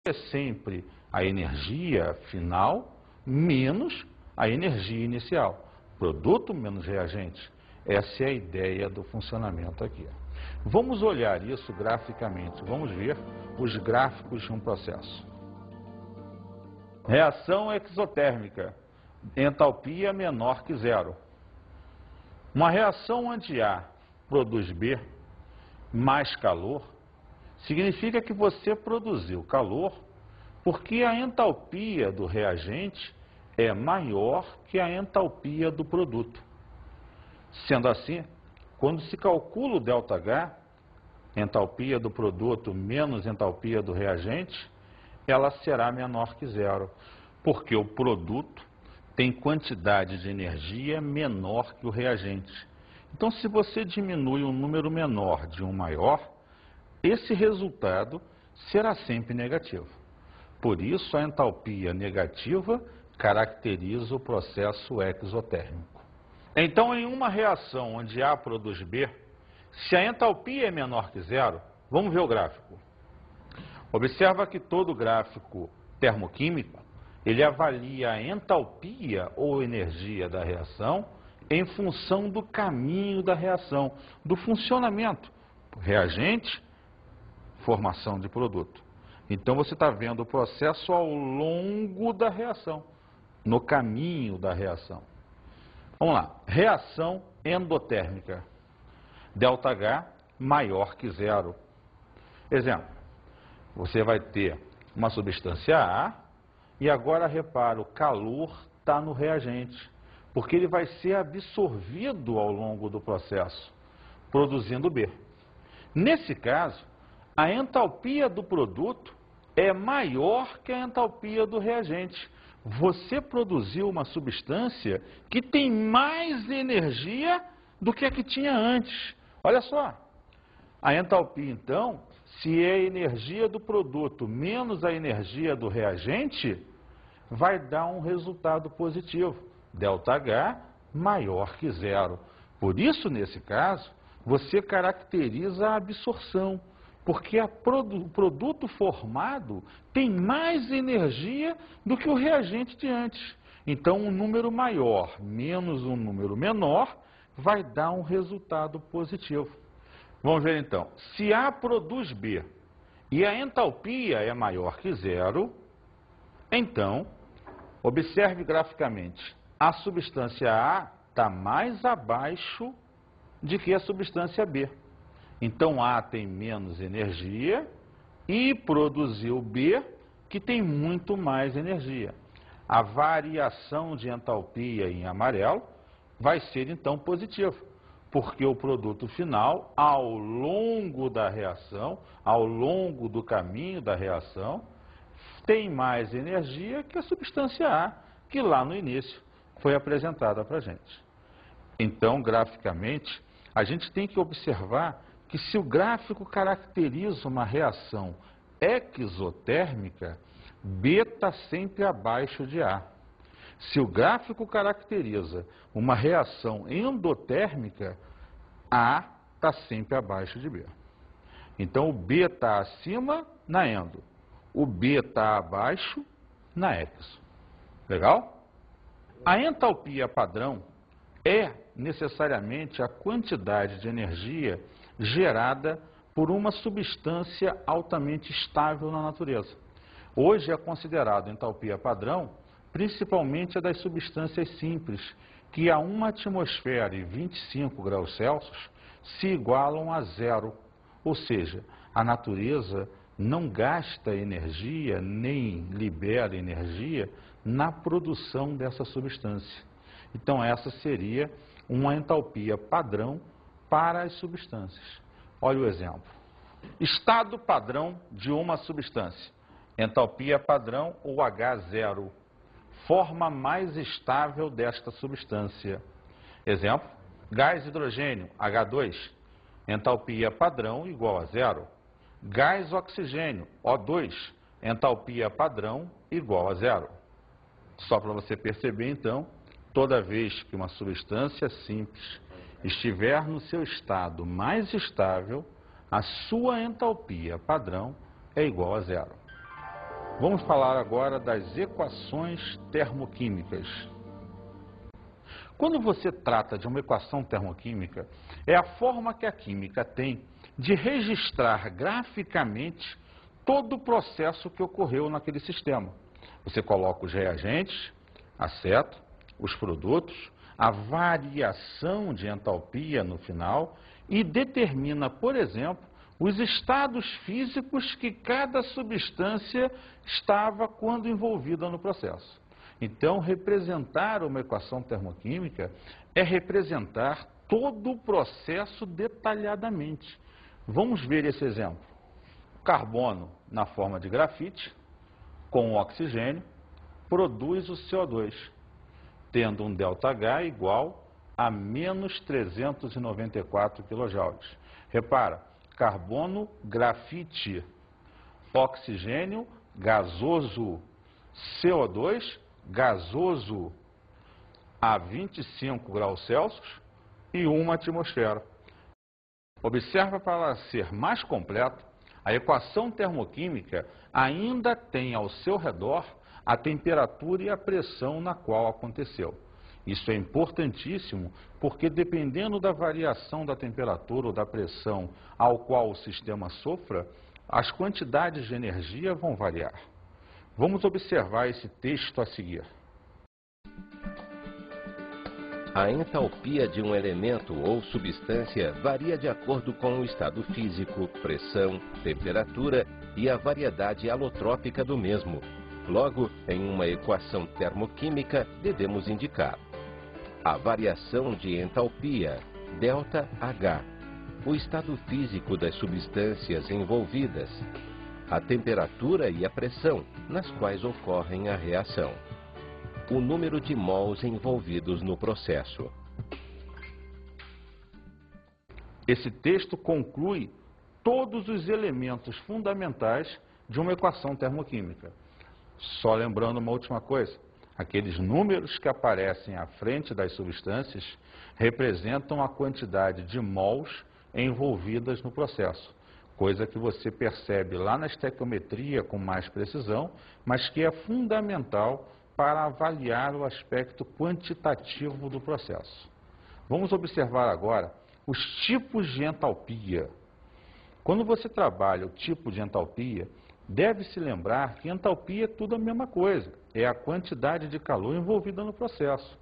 é sempre a energia final menos a energia inicial. Produto menos reagente. Essa é a ideia do funcionamento aqui. Vamos olhar isso graficamente. Vamos ver os gráficos de um processo. Reação exotérmica. Entalpia menor que zero. Uma reação onde A produz B mais calor, significa que você produziu calor porque a entalpia do reagente é maior que a entalpia do produto. Sendo assim, quando se calcula o ΔH, entalpia do produto menos entalpia do reagente, ela será menor que zero, porque o produto tem quantidade de energia menor que o reagente. Então, se você diminui um número menor de um maior, esse resultado será sempre negativo. Por isso, a entalpia negativa caracteriza o processo exotérmico. Então, em uma reação onde A produz B, se a entalpia é menor que zero, vamos ver o gráfico. Observa que todo gráfico termoquímico, ele avalia a entalpia ou energia da reação em função do caminho da reação, do funcionamento. Reagente, formação de produto. Então você está vendo o processo ao longo da reação, no caminho da reação. Vamos lá, reação endotérmica. ΔH maior que zero. Exemplo, você vai ter uma substância A e agora repara, o calor está no reagente, porque ele vai ser absorvido ao longo do processo, produzindo B. Nesse caso, a entalpia do produto é maior que a entalpia do reagente. Você produziu uma substância que tem mais energia do que a que tinha antes. Olha só, a entalpia, então, se é a energia do produto menos a energia do reagente, vai dar um resultado positivo. ΔH maior que zero. Por isso, nesse caso, você caracteriza a absorção, porque o produto formado tem mais energia do que o reagente de antes. Então, um número maior menos um número menor vai dar um resultado positivo. Vamos ver então. Se A produz B e a entalpia é maior que zero, então, observe graficamente. A substância A está mais abaixo de que a substância B. Então, A tem menos energia e produziu B, que tem muito mais energia. A variação de entalpia em amarelo vai ser, então, positiva, porque o produto final, ao longo da reação, ao longo do caminho da reação, tem mais energia que a substância A, que lá no início foi apresentada para a gente. Então, graficamente, a gente tem que observar que se o gráfico caracteriza uma reação exotérmica, B está sempre abaixo de A. Se o gráfico caracteriza uma reação endotérmica, A está sempre abaixo de B. Então, o B está acima na endo, o B está abaixo na exo. Legal? A entalpia padrão é necessariamente a quantidade de energia gerada por uma substância altamente estável na natureza. Hoje é considerado entalpia padrão principalmente a das substâncias simples, que a 1 atmosfera e 25 graus Celsius se igualam a zero. Ou seja, a natureza não gasta energia nem libera energia na produção dessa substância. Então, essa seria uma entalpia padrão para as substâncias. Olha o exemplo. Estado padrão de uma substância. Entalpia padrão, ou H0. Forma mais estável desta substância. Exemplo, gás hidrogênio, H2. Entalpia padrão igual a zero. Gás oxigênio, O2. Entalpia padrão igual a zero. Só para você perceber, então, toda vez que uma substância simples estiver no seu estado mais estável, a sua entalpia padrão é igual a zero. Vamos falar agora das equações termoquímicas. Quando você trata de uma equação termoquímica, é a forma que a química tem de registrar graficamente todo o processo que ocorreu naquele sistema. Você coloca os reagentes, a seta, os produtos, a variação de entalpia no final e determina, por exemplo, os estados físicos que cada substância estava quando envolvida no processo. Então, representar uma equação termoquímica é representar todo o processo detalhadamente. Vamos ver esse exemplo. Carbono, na forma de grafite, com o oxigênio, produz o CO2, tendo um ΔH igual a menos 394 kJ. Repara, carbono, grafite, oxigênio, gasoso, CO2, gasoso a 25 graus Celsius e 1 atmosfera. Observa, para ser mais completo, a equação termoquímica ainda tem ao seu redor a temperatura e a pressão na qual aconteceu. Isso é importantíssimo porque, dependendo da variação da temperatura ou da pressão ao qual o sistema sofra, as quantidades de energia vão variar. Vamos observar esse texto a seguir. A entalpia de um elemento ou substância varia de acordo com o estado físico, pressão, temperatura e a variedade alotrópica do mesmo. Logo, em uma equação termoquímica, devemos indicar a variação de entalpia, ΔH, o estado físico das substâncias envolvidas, a temperatura e a pressão nas quais ocorre a reação, o número de mols envolvidos no processo. Esse texto conclui todos os elementos fundamentais de uma equação termoquímica. Só lembrando uma última coisa, aqueles números que aparecem à frente das substâncias representam a quantidade de mols envolvidas no processo, coisa que você percebe lá na estequiometria com mais precisão, mas que é fundamental para avaliar o aspecto quantitativo do processo. Vamos observar agora os tipos de entalpia. Quando você trabalha o tipo de entalpia, deve-se lembrar que entalpia é tudo a mesma coisa, é a quantidade de calor envolvida no processo.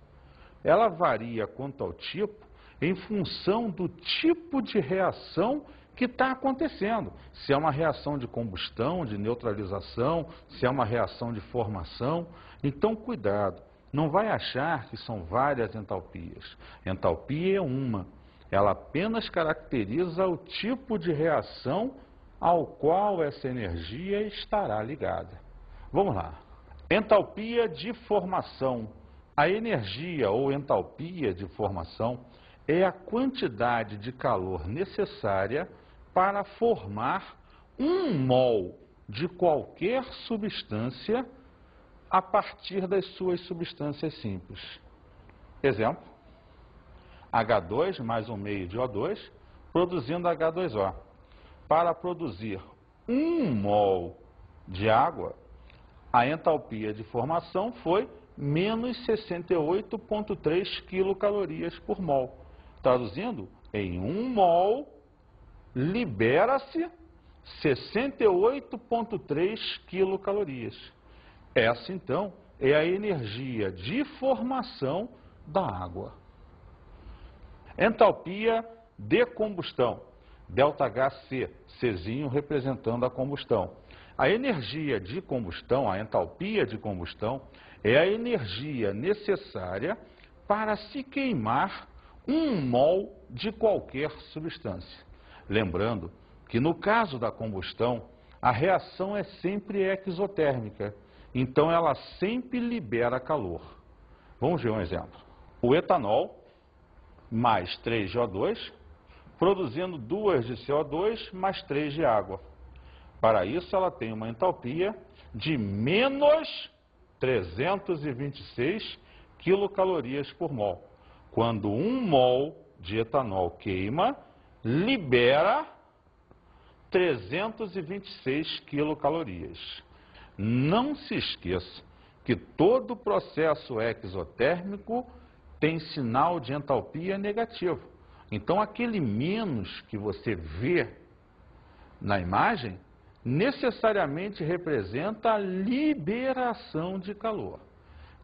Ela varia quanto ao tipo em função do tipo de reação que está acontecendo. Se é uma reação de combustão, de neutralização, se é uma reação de formação. Então, cuidado, não vai achar que são várias entalpias. Entalpia é uma. Ela apenas caracteriza o tipo de reação ao qual essa energia estará ligada. Vamos lá. Entalpia de formação. A energia ou entalpia de formação é a quantidade de calor necessária para formar 1 mol de qualquer substância a partir das suas substâncias simples. Exemplo, H2 mais 1 meio de O2, produzindo H2O. Para produzir 1 mol de água, a entalpia de formação foi menos 68,3 quilocalorias por mol. Traduzindo, em 1 mol, libera-se 68,3 quilocalorias. Essa, então, é a energia de formação da água. Entalpia de combustão. ΔHC, Czinho representando a combustão. A energia de combustão, a entalpia de combustão, é a energia necessária para se queimar 1 mol de qualquer substância. Lembrando que no caso da combustão, a reação é sempre exotérmica, então ela sempre libera calor. Vamos ver um exemplo. O etanol mais 3 de O2, produzindo 2 de CO2 mais 3 de água. Para isso, ela tem uma entalpia de menos 326 quilocalorias por mol. Quando 1 mol de etanol queima, libera 326 quilocalorias. Não se esqueça que todo processo exotérmico tem sinal de entalpia negativo. Então, aquele menos que você vê na imagem, necessariamente representa a liberação de calor.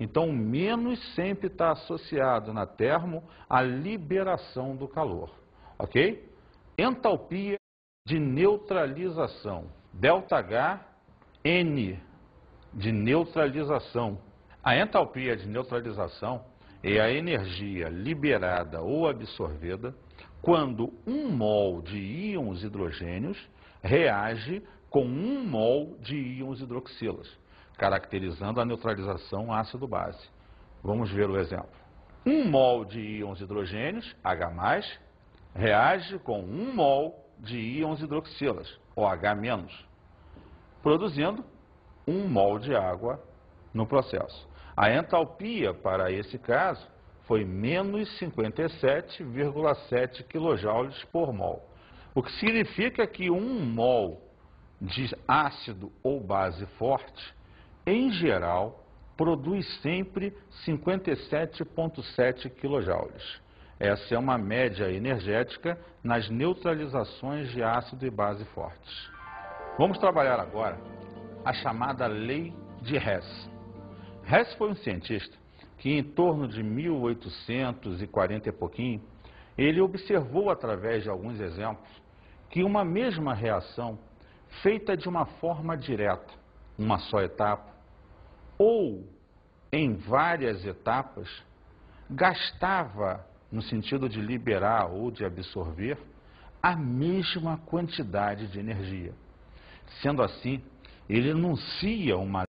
Então, o menos sempre está associado na termo à liberação do calor, ok? Entalpia de neutralização, ΔH, N de neutralização. A entalpia de neutralização é a energia liberada ou absorvida quando 1 mol de íons hidrogênios reage com 1 mol de íons hidroxilas, caracterizando a neutralização ácido-base. Vamos ver o exemplo. 1 mol de íons hidrogênios, H+, reage com 1 mol de íons hidroxilas, OH-, produzindo 1 mol de água no processo. A entalpia para esse caso foi menos 57,7 kJ por mol, o que significa que 1 mol de ácido ou base forte, em geral, produz sempre 57,7 kJ. Essa é uma média energética nas neutralizações de ácido e base fortes. Vamos trabalhar agora a chamada lei de Hess. Hess foi um cientista que, em torno de 1840 e pouquinho, ele observou através de alguns exemplos que uma mesma reação feita de uma forma direta, uma só etapa, ou em várias etapas, gastava, no sentido de liberar ou de absorver, a mesma quantidade de energia. Sendo assim, ele enuncia uma